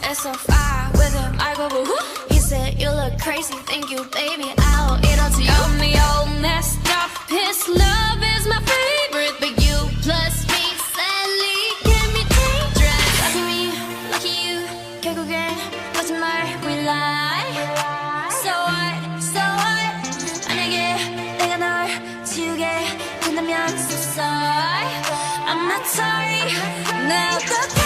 It's so far with him, I go woo. He said you look crazy, thank you baby, I'll eat all to you. Got me all messed up, his love is my favorite, but you plus me sadly can be dangerous. Lucky me, lucky you, 결국엔 거짓말 we lie. So what, 만약에 내가 널 지우게 된다면 so sorry. I'm not sorry, now the